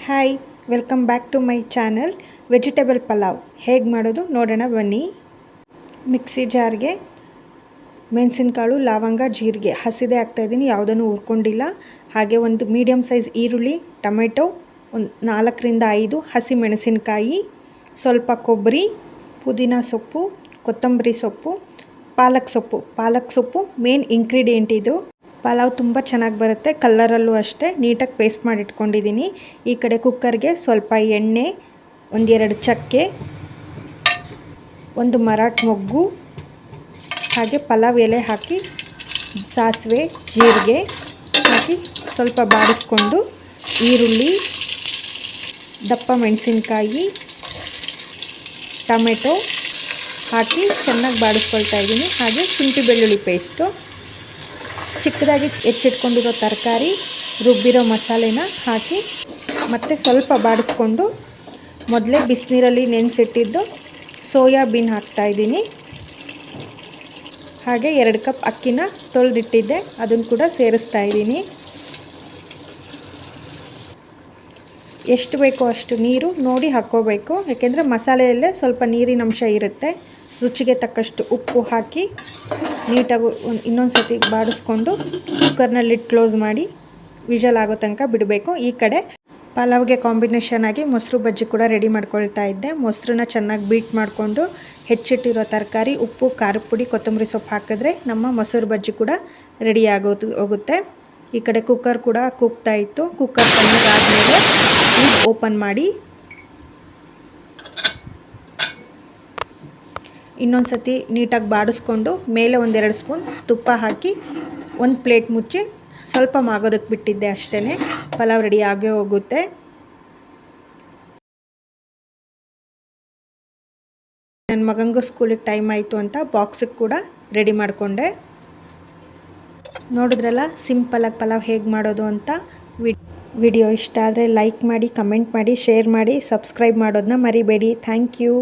Hi, welcome back to my channel. Vegetable pulao ಹೇಗೆ ಮಾಡೋದು ನೋಡೋಣ ಬನ್ನಿ. ಮಿಕ್ಸಿ ಜಾರ್ಗೆ ಮೆಣಸಿನಕಾಳು, ಲವಂಗ, ಜೀರಿಗೆ ಹಸಿದೆ ಹಾಕ್ತಾಯಿದ್ದೀನಿ, ಯಾವುದನ್ನು ಹುರ್ಕೊಂಡಿಲ್ಲ. ಹಾಗೆ ಒಂದು ಮೀಡಿಯಮ್ ಸೈಜ್ ಈರುಳ್ಳಿ, ಟೊಮೆಟೊ, ಒಂದು 4-5 ಹಸಿ ಮೆಣಸಿನಕಾಯಿ, ಸ್ವಲ್ಪ ಕೊಬ್ಬರಿ, ಪುದೀನ ಸೊಪ್ಪು, ಕೊತ್ತಂಬರಿ ಸೊಪ್ಪು, ಪಾಲಕ್ ಸೊಪ್ಪು ಮೇನ್ ಇಂಗ್ರೀಡಿಯೆಂಟ್ ಇದು. ಪಲಾವ್ ತುಂಬ ಚೆನ್ನಾಗಿ ಬರುತ್ತೆ, ಕಲ್ಲರಲ್ಲೂ ಅಷ್ಟೇ. ನೀಟಾಗಿ ಪೇಸ್ಟ್ ಮಾಡಿ ಇಟ್ಕೊಂಡಿದ್ದೀನಿ. ಈ ಕಡೆ ಕುಕ್ಕರ್ಗೆ ಸ್ವಲ್ಪ ಎಣ್ಣೆ, 1-2 ಚಕ್ಕೆ, ಒಂದು ಮರಾಠ ಮೊಗ್ಗು, ಹಾಗೆ ಪಲಾವ್ ಎಲೆ ಹಾಕಿ ಸಾಸಿವೆ, ಜೀರಿಗೆ ಹಾಕಿ ಸ್ವಲ್ಪ ಬಾಡಿಸ್ಕೊಂಡು ಈರುಳ್ಳಿ, ದಪ್ಪ ಮೆಣಸಿನ್ಕಾಯಿ, ಟೊಮೆಟೊ ಹಾಕಿ ಚೆನ್ನಾಗಿ ಬಾಡಿಸ್ಕೊಳ್ತಾ ಇದ್ದೀನಿ. ಹಾಗೆ ಶುಂಠಿ ಬೆಳ್ಳುಳ್ಳಿ ಪೇಸ್ಟು, ಚಿಕ್ಕದಾಗಿ ಹೆಚ್ಚಿಟ್ಕೊಂಡಿರೋ ತರಕಾರಿ, ರುಬ್ಬಿರೋ ಮಸಾಲೆನ ಹಾಕಿ ಮತ್ತು ಸ್ವಲ್ಪ ಬಾಡಿಸ್ಕೊಂಡು ಮೊದಲೇ ಬಿಸಿನೀರಲ್ಲಿ ನೆನೆಸಿಟ್ಟಿದ್ದು ಸೋಯಾಬೀನ್ ಹಾಕ್ತಾಯಿದ್ದೀನಿ. ಹಾಗೆ 2 ಕಪ್ ಅಕ್ಕಿನ ತೊಳೆದಿಟ್ಟಿದ್ದೆ, ಅದನ್ನು ಕೂಡ ಸೇರಿಸ್ತಾ ಇದ್ದೀನಿ. ಎಷ್ಟು ಬೇಕೋ ಅಷ್ಟು ನೀರು ನೋಡಿ ಹಾಕ್ಕೋಬೇಕು, ಯಾಕೆಂದರೆ ಮಸಾಲೆಯಲ್ಲೇ ಸ್ವಲ್ಪ ನೀರಿನ ಅಂಶ ಇರುತ್ತೆ. ರುಚಿಗೆ ತಕ್ಕಷ್ಟು ಉಪ್ಪು ಹಾಕಿ ನೀಟಾಗಿ ಇನ್ನೊಂದು ಸತಿ ಬಾಡಿಸ್ಕೊಂಡು ಕುಕ್ಕರ್ನ ಲಿಡ್ ಕ್ಲೋಸ್ ಮಾಡಿ ವಿಷಲ್ ಆಗೋ ತನಕ ಬಿಡಬೇಕು. ಈ ಕಡೆ ಪಲಾವ್ಗೆ ಕಾಂಬಿನೇಷನ್ ಆಗಿ ಮೊಸರು ಬಜ್ಜಿ ಕೂಡ ರೆಡಿ ಮಾಡ್ಕೊಳ್ತಾ ಇದ್ದೆ. ಮೊಸರನ್ನ ಚೆನ್ನಾಗಿ ಬೀಟ್ ಮಾಡಿಕೊಂಡು ಹೆಚ್ಚಿಟ್ಟಿರೋ ತರಕಾರಿ, ಉಪ್ಪು, ಖಾರದ ಪುಡಿ, ಕೊತ್ತಂಬರಿ ಸೊಪ್ಪು ಹಾಕಿದ್ರೆ ನಮ್ಮ ಮೊಸರು ಬಜ್ಜಿ ಕೂಡ ರೆಡಿ ಹೋಗುತ್ತೆ. ಈ ಕಡೆ ಕುಕ್ಕರ್ ಕೂಡ ಕೂಗ್ತಾ ಇತ್ತು. ಕುಕ್ಕರ್ ತಣ್ಣಗಾದ್ಮೇಲೆ ಲಿಡ್ ಓಪನ್ ಮಾಡಿ ಇನ್ನೊಂದು ಸತಿ ನೀಟಾಗಿ ಬಾಡಿಸ್ಕೊಂಡು ಮೇಲೆ 1-2 ಸ್ಪೂನ್ ತುಪ್ಪ ಹಾಕಿ ಒಂದು ಪ್ಲೇಟ್ ಮುಚ್ಚಿ ಸ್ವಲ್ಪ ಮಾಗೋದಕ್ಕೆ ಬಿಟ್ಟಿದ್ದೆ ಅಷ್ಟೇ. ಪಲಾವ್ ರೆಡಿ ಆಗೇ ಹೋಗುತ್ತೆ. ನನ್ನ ಮಗನಿಗೂ ಸ್ಕೂಲಿಗೆ ಟೈಮ್ ಆಯಿತು ಅಂತ ಬಾಕ್ಸಿಗೆ ಕೂಡ ರೆಡಿ ಮಾಡಿಕೊಂಡೆ. ನೋಡಿದ್ರಲ್ಲ ಸಿಂಪಲಾಗಿ ಪಲಾವ್ ಹೇಗೆ ಮಾಡೋದು ಅಂತ. ವಿಡಿಯೋ ಇಷ್ಟ ಆದರೆ ಲೈಕ್ ಮಾಡಿ, ಕಮೆಂಟ್ ಮಾಡಿ, ಶೇರ್ ಮಾಡಿ, ಸಬ್ಸ್ಕ್ರೈಬ್ ಮಾಡೋದನ್ನ ಮರಿಬೇಡಿ. Thank you.